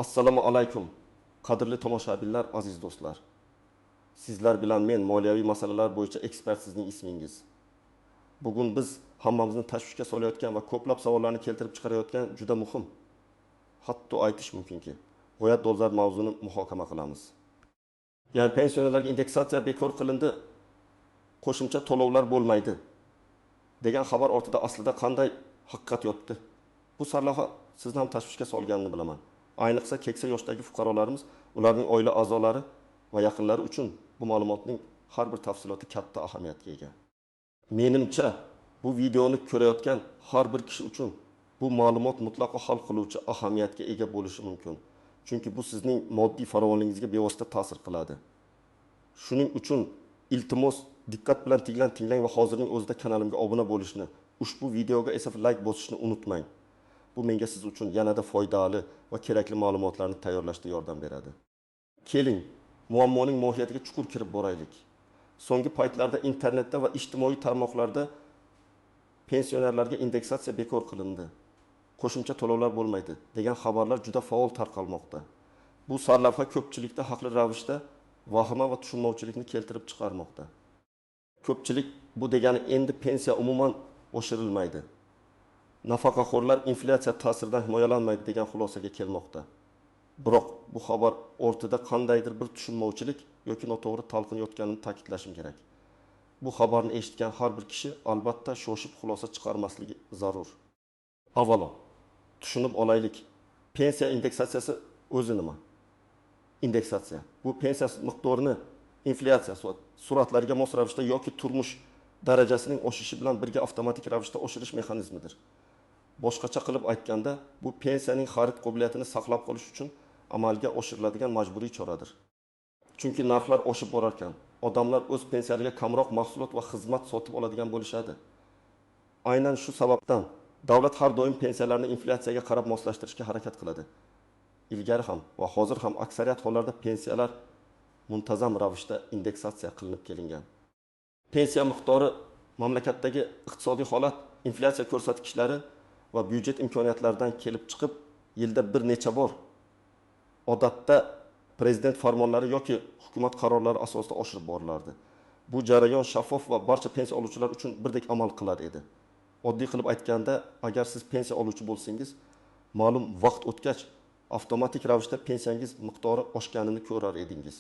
Assalomu alaykum. Qadrli tomoshabinlar, aziz do'stlar. Sizlar bilan men moliyaviy masalalar bo'yicha ekspert sizning ismingiz. Bugun biz hammamizni tashvishga solayotgan va ko'plab savollarni keltirib chiqarayotgan juda muhim, hatto aytish mumkinki, g'oyat dolzarb mavzuni muhokama qilamiz. Ya'ni pensionerlarga indeksatsiya bekor qilindi, qo'shimcha to'lovlar bo'lmaydi degan xabar ortida aslida qanday haqiqat yotdi? Bu sarlavha sizni ham tashvishga solganini bilaman. Ayniqsa keksa yoshdagi fuqarolarimiz, ularning oila a'zolari va yaqinlari uchun bu ma'lumotning har bir tafsiloti katta ahamiyatga ega. Menimcha, bu videoni ko'rayotgan har bir kishi uchun bu ma'lumot mutlaqo hal qiluvchi ahamiyatga ega bo'lishi mumkin. Chunki bu sizning moddiy farovonligingizga bevosita ta'sir qiladi. Shuning uchun iltimos diqqat bilan tinglang va hozirning o'zida kanalimga obuna bo'lishni, ushbu videoga esa like bosishni unutmang. Bu menga siz uchun yanada foydali va kerakli ma'lumotlarni tayyorlashda yordam beradi. Keling, muammoning mohiyatiga chuqur kirib boraylik. So'nggi paytlarda internetda va ijtimoiy tarmoqlarda pensionerlarga indeksatsiya bekor qilindi, qo'shimcha to'lovlar bo'lmaydi degan xabarlar juda faol tarqalmoqda. Bu sarlavha ko'pchilikda haqli ravishda vahima va tushunmovchilikni keltirib chiqarmoqda. Ko'pchilik bu degani endi pensiya umuman oshirilmaydi, nafaqaxo'rlar inflyatsiya ta'siridan himoyalanmaydi degan xulosaga kelmoqda. Biroq bu xabar ortida qandaydir bir tushunmovchilik yoki noto'g'ri talqin yotganini ta'kidlashim kerak. Bu xabarni eshitgan har bir kishi albatta shoshib xulosa chiqarmasligi zarur. Avvalo, tushunib olaylik. Pensiya indeksatsiyasi o'zi nima? Indeksatsiya bu pensiya miqdorini inflyatsiya sur'atlariga mos ravishda yoki turmush darajasining oshishi bilan birga avtomatik ravishda oshirish mexanizmidir. Boshqacha qilib aytganda, bu pensiyaning xarid qobiliyatini saqlab qolish uchun amalga oshiriladigan majburiy choradir. Chunki narxlar oshib borar ekan, odamlar o'z pensiyalariga kamroq mahsulot va xizmat sotib oladigan bo'lishadi. Aynan shu sababdan davlat har doim pensiyalarni inflyatsiyaga qarab moslashtirishga harakat qiladi. Ilgari ham va hozir ham aksariyat hollarda pensiyalar muntazam ravishda indeksatsiya qilinib kelingan. Pensiya miqdori mamlakatdagi iqtisodiy holat, inflyatsiya ko'rsatkichlari va byudjet imkoniyatlaridan kelib chiqib, yilda bir necha bor odatda prezident farmonlari yoki hukumat qarorlari asosida oshirib borilardi. Bu jarayon shaffof va barcha pensiya oluvchilar uchun birdek amal qilar edi. Oddiy qilib aytganda, agar siz pensiya oluvchi bo'lsangiz, ma'lum vaqt o'tgach avtomatik ravishda pensiyangiz miqdori oshganini ko'rar edingiz.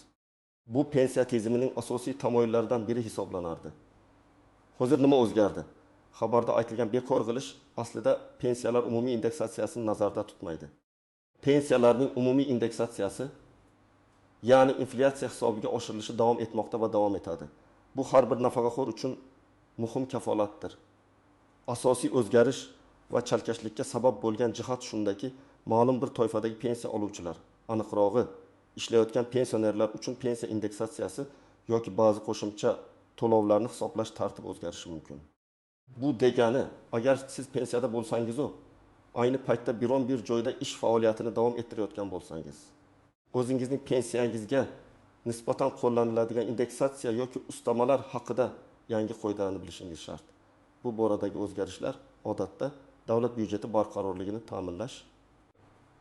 Bu pensiya tizimining asosiy tamoyillaridan biri hisoblanardi. Hozir nima o'zgardi? Xabarda aytilgan bekor qilish aslida pensiyalar umumiy indeksatsiyasini nazarda tutmaydi. Pensiyalarning umumiy indeksatsiyasi, ya'ni inflyatsiya hisobiga oshirilishi davom etmoqda va davom etadi. Bu har bir nafaqaxo'r uchun muhim kafolatdir. Asosiy o'zgarish va chalkashlikka sabab bo'lgan jihat shundaki, ma'lum bir toifadagi pensiya oluvchilar, aniqrog'i ishlayotgan pensionerlar uchun pensiya indeksatsiyasi yoki ba'zi qo'shimcha to'lovlarni hisoblash tartibi o'zgarishi mumkin. Bu degani, agar siz pensiyada bo'lsangiz, ayni paytda biron bir joyda ish faoliyatini davom ettirayotgan bo'lsangiz, o'zingizning pensiyangizga nisbatan qo'llaniladigan indeksatsiya yoki ustamalar haqida yangi qoidalarni bilishingiz shart. Bu boradagi o'zgarishlar odatda davlat byudjeti barqarorligini ta'minlash,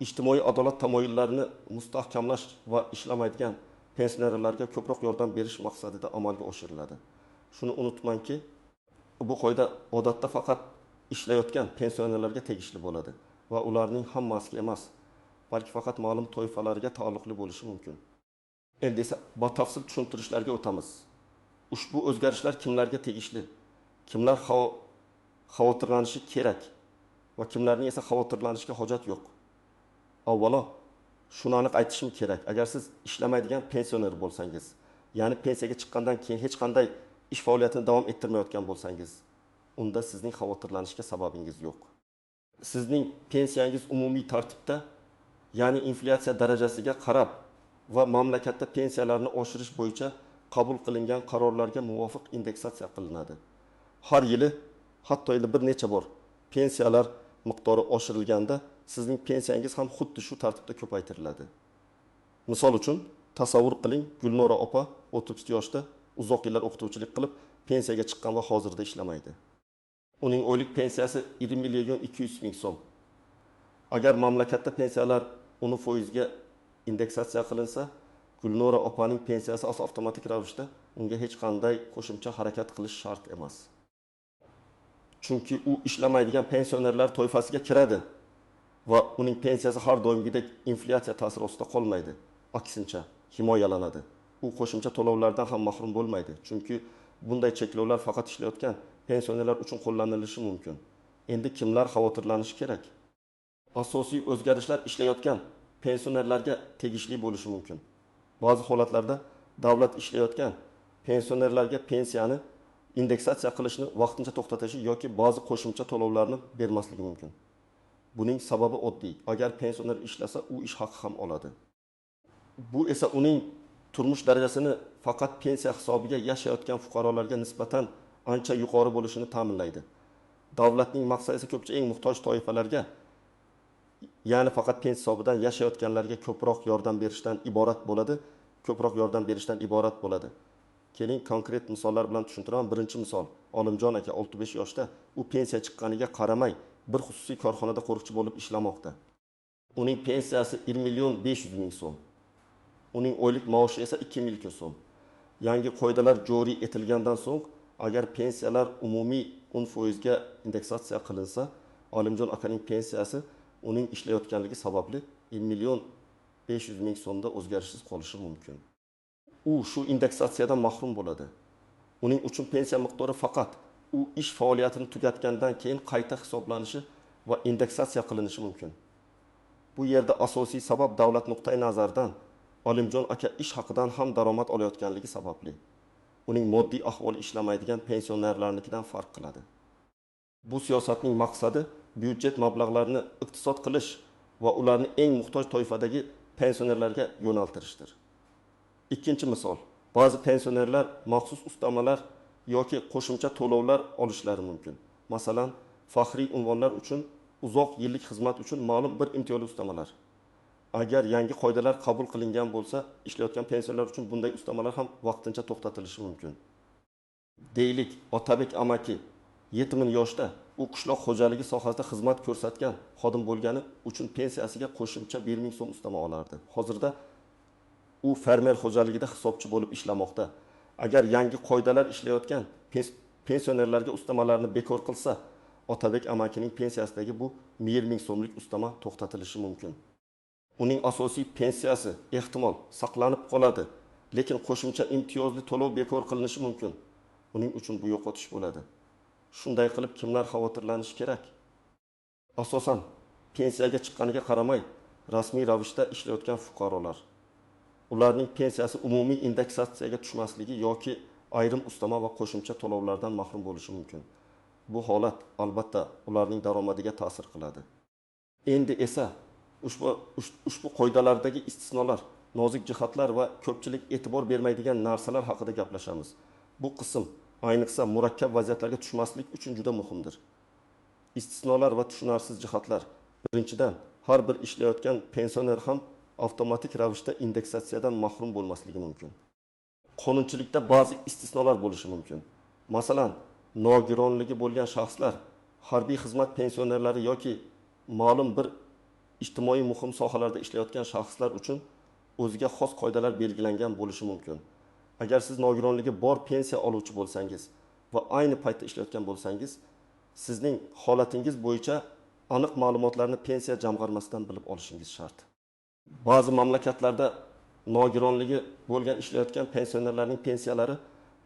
ijtimoiy adolat tamoyillarini mustahkamlash va ishlamaydigan pensionerlarga ko'proq yordam berish maqsadida amalga oshiriladi. Shuni unutmangki, bu qoida odatda faqat ishlayotgan pensionerlarga tegishli bo'ladi va ularning hammasiga emas, balki faqat ma'lum toifalarga taalluqli bo'lishi mumkin. Endi esa batafsil tushuntirishlarga o'tamiz. Ushbu o'zgarishlar kimlarga tegishli, kimlar xavotirlanishi kerak va kimlarning esa xavotirlanishga hojat yo'q. Avvalo, shuni aniq aytishim kerak. Agar siz ishlamaydigan pensioner bo'lsangiz, ya'ni pensiyaga chiqqandan keyin hech qanday ish faoliyatini davom ettirmayotgan bo'lsangiz, unda sizning xavotirlanishga sababingiz yo'q. Sizning pensiyangiz umumiy tartibda, ya'ni inflyatsiya darajasiga qarab va mamlakatda pensiyalarni oshirish bo'yicha qabul qilingan qarorlarga muvofiq indeksatsiya qilinadi. Har yili, hatto yili bir necha bor pensiyalar miqdori oshirilganda, sizning pensiyangiz ham xuddi shu tartibda ko'paytiriladi. Misol uchun, tasavvur qiling, Gulnora opa 30 yoshda uzoq yillar o'qituvchilik qilib pensiyaga chiqqan va hozirda ishlamaydi. Uning oylik pensiyasi 20 million 200 ming so'm. Agar mamlakatda pensiyalar uni foizga indeksatsiya qilinsa, Gulnora opaning pensiyasi avtomatik ravishda unga hech qanday qo'shimcha harakat qilish shart emas. Chunki u ishlamaydigan pensionerlar toifasiga kiradi va uning pensiyasi har doimgidek inflyatsiya ta'siri ostida qolmaydi. Aksincha, himoyalanadi. U qo'shimcha to'lovlardan ham mahrum bo'lmaydi. Chunki bunday cheklovlar faqat ishlayotgan pensionerlar uchun qo'llanilishi mumkin. Endi kimlar xavotirlanishi kerak? Asosiy o'zgarishlar ishlayotgan pensionerlarga tegishli bo'lishi mumkin. Ba'zi holatlarda davlat ishlayotgan pensionerlarga pensiyani indeksatsiya qilishni vaqtincha to'xtatishi yoki ba'zi qo'shimcha to'lovlarni bermasligi mumkin. Buning sababi oddiy. Agar pensioner ishlasa, u ish haqi ham oladi. Bu esa uning turmush darajasini faqat pensiya hisobiga yashayotgan fuqarolarga nisbatan ancha yuqori bo'lishini ta'minlaydi. Davlatning maqsadi esa ko'pchilik eng muhtoj toifalarga, ya'ni faqat pensiya hisobidan yashayotganlarga ko'proq yordam berishdan iborat bo'ladi. Keling, konkret misollar bilan tushuntiraman. Birinchi misol, Olimjon aka 65 yoshda, u pensiya chiqqaniga qaramay bir xususiy korxonada qo'riqchi bo'lib ishlamoqda. Uning pensiyasi 1.500.000 so'm. Uning oylik maoshi esa 2.000 so'm. Yangi qoidalar joriy etilgandan so'ng, agar pensiyalar umumiy 10% ga indeksatsiya qilinsa, Olimjon akaning pensiyasi uning ishlayotganligi sababli 1.500.000 so'mda o'zgarishsiz qolishi mumkin. U shu indeksatsiyadan mahrum bo'ladi. Uning uchun pensiya miqdori faqat u ish faoliyatini tugatgandan keyin qayta hisoblanishi va indeksatsiya qilinishi mumkin. Bu yerda asosiy sabab davlat nuqtai nazaridan Olimjon aka ish haqidan ham daromad olayotganligi sababli. Uning moddiy ahvoli ishlamaydigan pensionerlarnikidan farq qiladi. Bu siyosatning maqsadi byudjet mablag'larini iqtisod qilish va ularni eng muhtoj toifadagi pensionerlarga yo'naltirishdir. Ikkinchi misol, ba'zi pensionerlar maxsus ustamalar yoki qo'shimcha to'lovlar olishlari mumkin. Masalan, faxriy unvonlar uchun uzoq yillik xizmat uchun ma'lum bir imtiyozli ustamalar. Agar yangi qoidalar qabul qilingan bo'lsa, ishlayotgan pensionerlar uchun bunday ustamalar ham vaqtincha to'xtatilishi mumkin. Deylik, Otabek amaki 70 yoshda, u qishloq xo'jaligi sohasida xizmat ko'rsatgan xodim bo'lgani uchun pensiyasiga qo'shimcha 1.000 so'm ustama olardi. Hozirda u fermer xo'jaligida hisobchi bo'lib ishlamoqda. Agar yangi qoidalar ishlayotgan pensionerlarga ustamalarni bekor qilsa, Otabek amakining pensiyasidagi bu 1.000 so'mlik ustama to'xtatilishi mumkin. Uning asosiy pensiyasi ehtimol saqlanib qoladi, lekin qo'shimcha imtiyozli to'lov bekor qilinishi mumkin. Uning uchun bu yo'qotish bo'ladi. Shunday qilib kimlar xavotirlanishi kerak? Asosan pensiyaga chiqqaniga qaramay rasmiy ravishda ishlayotgan fuqarolar. Ularning pensiyasi umumiy indeksatsiyaga tushmasligi yoki ayrim ustama va qo'shimcha to'lovlardan mahrum bo'lishi mumkin. Bu holat albatta ularning daromadiga ta'sir qiladi. Endi esa ushbu qoidalardagi istisnolar, nozik jihatlar va ko'pchilik e'tibor bermaydigan narsalar haqida gaplashamiz. Bu qism ayniqsa murakkab vaziyatlarga tushmaslik uchun juda muhimdir. Istisnolar va tushunarsiz jihatlar. Birinchidan, har bir ishlayotgan pensioner ham avtomatik ravishda indeksatsiyadan mahrum bo'lmasligi mumkin. Qonunchilikda ba'zi istisnolar bo'lishi mumkin. Masalan, nogironligi bo'lgan shaxslar, harbiy xizmat pensionerlari yoki ma'lum bir ijtimoiy muhim sohalarda ishlayotgan shaxslar uchun o'ziga xos qoidalar belgilangan bo'lishi mumkin. Agar siz nogironligi bor pensiya oluvchi bo'lsangiz va ayni paytda ishlayotgan bo'lsangiz, sizning holatingiz bo'yicha aniq ma'lumotlarni pensiya jamg'armasidan bilib olishingiz shart. Ba'zi mamlakatlarda nogironligi bo'lgan ishlayotgan pensionerlarning pensiyalari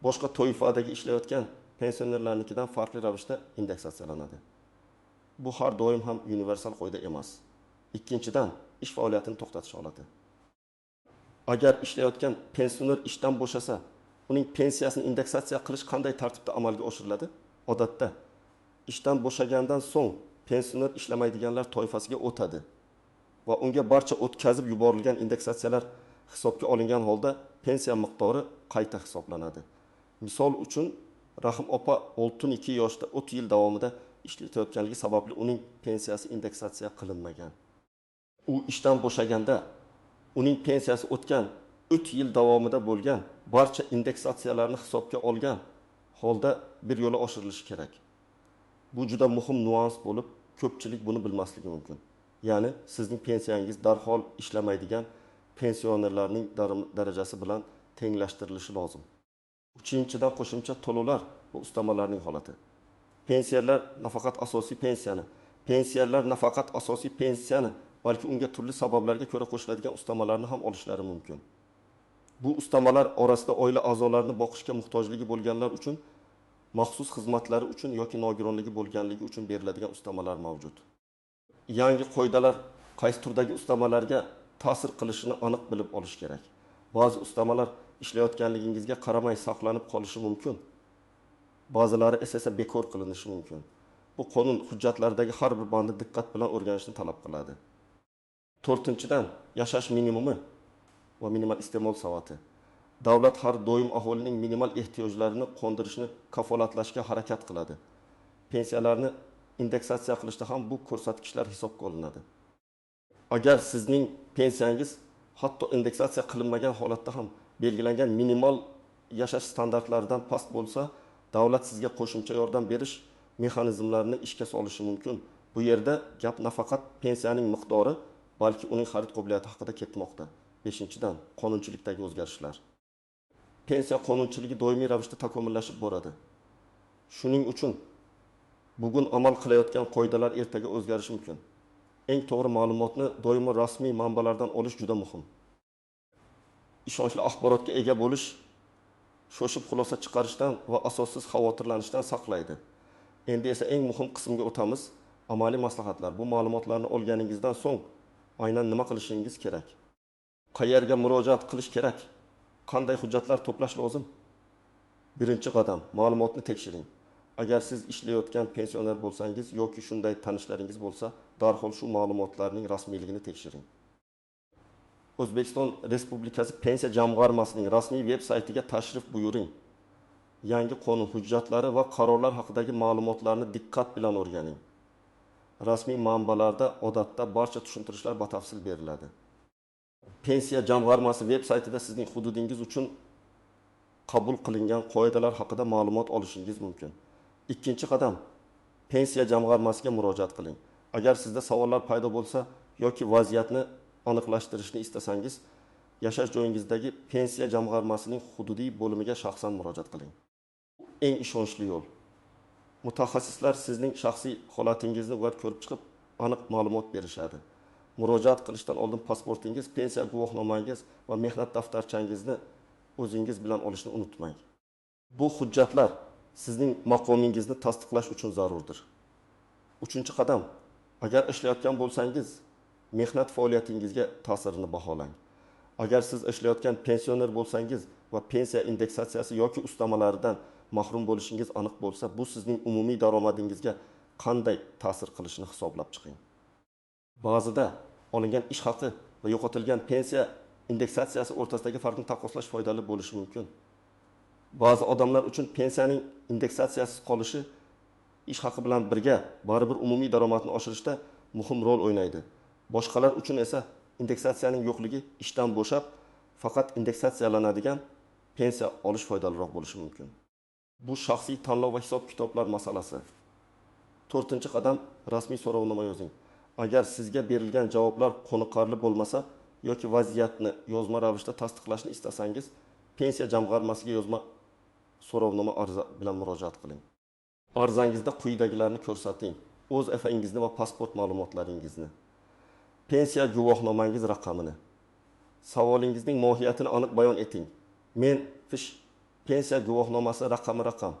boshqa toifadagi ishlayotgan pensionerlarnikidan farqli ravishda indeksatsiyalanadi. Bu har doim ham universal qoida emas. Ikkinchidan, ish faoliyatini to'xtatish holati. Agar ishlayotgan pensioner ishdan bo'shasa, uning pensiyasini indeksatsiya qilish qanday tartibda amalga oshiriladi? Odatda, ishdan bo'shagandan so'ng pensioner ishlamaydiganlar toifasiga o'tadi va unga barcha o'tkazib yuborilgan indeksatsiyalar hisobga olingan holda pensiya miqdori qayta hisoblanadi. Misol uchun, Rahim opa 62 yoshda 30 yil davomida ishlayotganligi sababli uning pensiyasi indeksatsiya qilinmagan. U ishdan bo'shaganda uning pensiyasi o'tgan 3 yil davomida bo'lgan barcha indeksatsiyalarni hisobga olgan holda bir yo'la oshirilishi kerak. Bu juda muhim nuans bo'lib, ko'pchilik buni bilmasligi mumkin. Ya'ni sizning pensiyangiz darhol ishlamaydigan pensionerlarning darajasi bilan tenglashtirilishi lozim. Uchinchidan qo'shimcha to'lovlar va ustamalarning holati. Pensiyalar nafaqat asosiy pensiyani, balki unga turli sabablarga ko'ra qo'shiladigan ustamalarni ham olishlari mumkin. Bu ustamalar orasida oila a'zolarini boqishga muhtojligi bo'lganlar uchun, maxsus xizmatlari uchun yoki nogironligi bo'lganligi uchun beriladigan ustamalar mavjud. Yangi qoidalar qaysi turdagi ustamalarga ta'sir qilishini aniq bilib olish kerak. Ba'zi ustamalar ishlayotganligingizga qaramay saqlanib qolishi mumkin. Ba'zilari esa bekor qilinishi mumkin. Bu qonun hujjatlaridagi har bir bandni diqqat bilan o'rganishni talab qiladi. 4-dan yashash minimumi va minimal iste'mol savati. Davlat har doim aholining minimal ehtiyojlarini qondirishni kafolatlashga harakat qiladi. Pensiyalarni indeksatsiya qilishda ham bu ko'rsatkichlar hisobga olinadi. Agar sizning pensiyangiz hatto indeksatsiya qilinmagan holatda ham belgilangan minimal yashash standartlaridan past bo'lsa, davlat sizga qo'shimcha yordam berish mexanizmlarini ishga solishi mumkin. Bu yerda gap nafaqat pensiyaning miqdori, balki uning xarid qobiliyati haqida ketmoqda. 5-dan qonunchilikdagi o'zgarishlar. Pensiya qonunchiligi doimiy ravishda takomillashib boradi. Shuning uchun bugun amal qilayotgan qoidalar ertaga o'zgarishi mumkin. Eng to'g'ri ma'lumotni doimo rasmiy manbalardan olish juda muhim. Ishonchli axborotga ega bo'lish shoshib xulosa chiqarishdan va asossiz xavotirlanishdan saqlaydi. Endi esa eng muhim qismga o'tamiz. Amaliy maslahatlar. Bu ma'lumotlarni olganingizdan so'ng aynan nima qilishingiz kerak? Qayerga murojaat qilish kerak? Qanday hujjatlar to'plash lozim? Birinchi qadam, ma'lumotni tekshiring. Agar siz ishlayotgan pensioner bo'lsangiz yoki shunday tanishlaringiz bo'lsa, darhol shu ma'lumotlarning rasmiyligini tekshiring. O'zbekiston Respublikasi Pensiya jamg'armasining rasmiy veb-saytiga tashrif buyuring. Yangi qonun hujjatlari va qarorlar haqidagi ma'lumotlarni diqqat bilan o'rganing. Rasmiy manbalarda odatda barcha tushuntirishlar batafsil beriladi. Pensiya jamg'armasi veb-saytida sizning hududingiz uchun qabul qilingan qoidalar haqida ma'lumot olishingiz mumkin. Ikkinchi qadam, pensiya jamg'armasiga murojaat qiling. Agar sizda savollar paydo bo'lsa yoki vaziyatni aniqlashtirishni istasangiz, yashash joyingizdagi pensiya jamg'armasining hududiy bo'limiga shaxsan murojaat qiling. Eng ishonchli yo'l. Mutaxassislar sizning shaxsiy holatingizni ko'rib chiqib, aniq ma'lumot berishadi. Murojaat qilishdan oldin pasportingiz, pensiya guvohnomangiz va mehnat daftarchangizni o'zingiz bilan olishni unutmang. Bu hujjatlar sizning maqomingizni tasdiqlash uchun zarurdir. 3-qadam, agar ishlayotgan bo'lsangiz, mehnat faoliyatingizga ta'sirini baholang. Agar siz ishlayotgan pensioner bo'lsangiz va pensiya indeksatsiyasi yoki ustamalaridan mahrum bo'lishingiz aniq bo'lsa, bu sizning umumiy daromadingizga qanday ta'sir qilishini hisoblab chiqing. Ba'zida olingan ish haqi va yo'qotilgan pensiya indeksatsiyasi o'rtasidagi farqni taqqoslash foydali bo'lishi mumkin. Ba'zi odamlar uchun pensiyaning indeksatsiyasiz qolishi ish haqi bilan birga baribir umumiy daromadni oshirishda muhim rol o'ynaydi. Boshqalar uchun esa indeksatsiyaning yo'qligi ishdan bo'shab, faqat indeksatsiyalanadigan pensiya olish foydaliroq bo'lishi mumkin. Bu shaxsiy tanlov va hisob-kitoblar masalasi. 4-qadam, rasmiy so'rovnoma yozing. Agar sizga berilgan javoblar qoniqarli bo'lmasa yoki vaziyatni yozma ravishda tasdiqlashni istasangiz, pensiya jamg'armasiga yozma so'rovnoma arza bilan murojaat qiling. Arzangizda quyidagilarni ko'rsating: o'z FA'ingizni va pasport ma'lumotlaringizni, pensiya guvohnomangiz raqamini. Savolingizning mohiyatini aniq bayon eting. Men pensiya guvohnomasi raqam.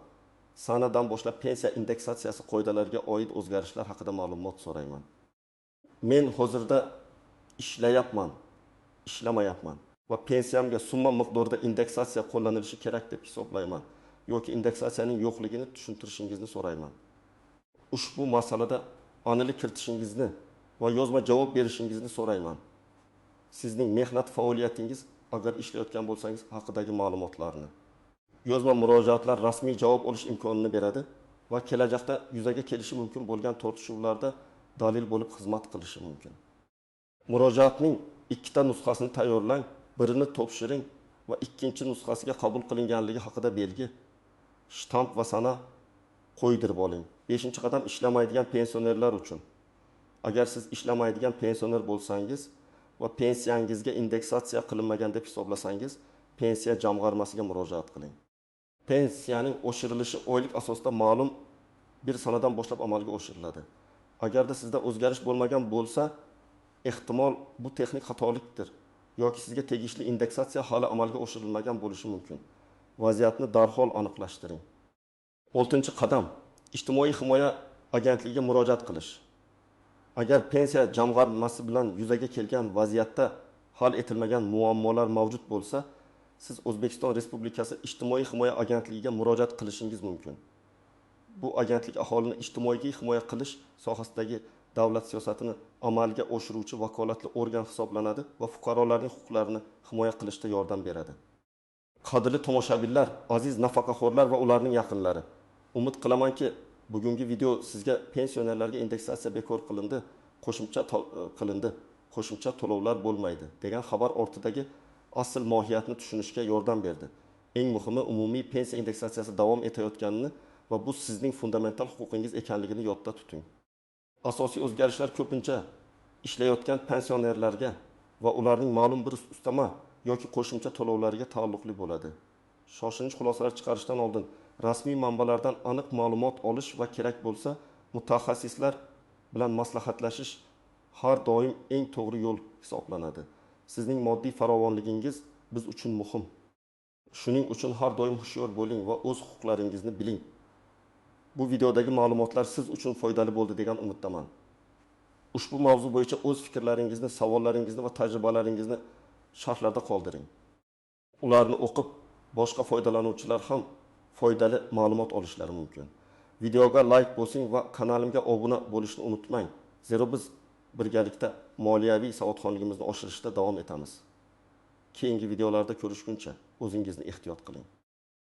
Sanadan boshlab pensiya indeksatsiyasi qoidalariga oid o'zgarishlar haqida ma'lumot so'rayman. Men hozirda ishlamayapman va pensiyamga summa miqdorida indeksatsiya qo'llanilishi kerak deb hisoblayman yoki indeksatsiyaning yo'qligini tushuntirishingizni so'rayman. Ushbu masalada aniqlik kiritishingizni va yozma javob berishingizni so'rayman. Sizning mehnat faoliyatingiz, agar ishlayotgan bo'lsangiz, haqidagi ma'lumotlarni. Yozma murojaatlar rasmiy javob olish imkonini beradi va kelajakda yuzaga kelishi mumkin bo'lgan tortishuvlarda dalil bo'lib xizmat qilishi mumkin. Murojaatning 2 ta nusxasini tayyorlang, birini topshiring va ikkinchi nusxasiga qabul qilinganligi haqida belgi, shtamp va sana qo'ydirib oling. 5-qadam, ishlamaydigan pensionerlar uchun. Agar siz ishlamaydigan pensioner bo'lsangiz va pensiyangizga indeksatsiya qilinmagan deb hisoblasangiz, pensiya jamg'armasiga murojaat qiling. Pensiyaning oshirilishi oylik asosda ma'lum bir sanadan boshlab amalga oshiriladi. Agarda sizda o'zgarish bo'lmagan bo'lsa, ehtimol bu texnik xatolikdir yoki sizga tegishli indeksatsiya hali amalga oshirilmagan bo'lishi mumkin. Vaziyatni darhol aniqlashtiring. 6-qadam ijtimoiy himoya agentligiga murojaat qilish. Agar pensiya jamg'armasi bilan yuzaga kelgan vaziyatda hal etilmagan muammolar mavjud bo'lsa, siz O'zbekiston Respublikasi ijtimoiy himoya agentligiga murojaat qilishingiz mumkin. Bu agentlik aholini ijtimoiy himoya qilish sohasidagi davlat siyosatini amalga oshiruvchi vakolatli organ hisoblanadi va fuqarolarning huquqlarini himoya qilishda yordam beradi. Qadrli tomoshabinlar, aziz nafaqaxo'rlar va ularning yaqinlari, umid qilamanki, bugungi video sizga pensionerlarga indeksatsiya bekor qilindi, qo'shimcha to'lovlar bo'lmaydi degan xabar ortidagi asl mohiyatni tushunishga yordam berdi. Eng muhimi, umumiy pensiya indeksatsiyasi davom etayotganini va bu sizning fundamental huquqingiz ekanligini yodda tuting. Asosiy o'zgarishlar ko'pincha ishlayotgan pensionerlarga va ularning ma'lum bir ustama yoki qo'shimcha to'lovlariga taalluqli bo'ladi. Shoshilinch xulosalar chiqarishdan oldin rasmiy manbalardan aniq ma'lumot olish va kerak bo'lsa mutaxassislar bilan maslahatlashish har doim eng to'g'ri yo'l hisoblanadi. Sizning moddiy farovonligingiz biz uchun muhim. Shuning uchun har doim hushyor bo'ling va o'z huquqlaringizni biling. Bu videodagi ma'lumotlar siz uchun foydali bo'ldi degan umiddaman. Ushbu mavzu bo'yicha o'z fikrlaringizni, savollaringizni va tajribalaringizni sharhlarda qoldiring. Ularni o'qib, boshqa foydalanuvchilar ham foydali ma'lumot olishlari mumkin. Videoga like bosing va kanalimga obuna bo'lishni unutmang. Zero biz birgalikda moliyaviy savodxonligimizni oshirishda davom etamiz. Keyingi videolarda ko'rishguncha o'zingizni ehtiyot qiling.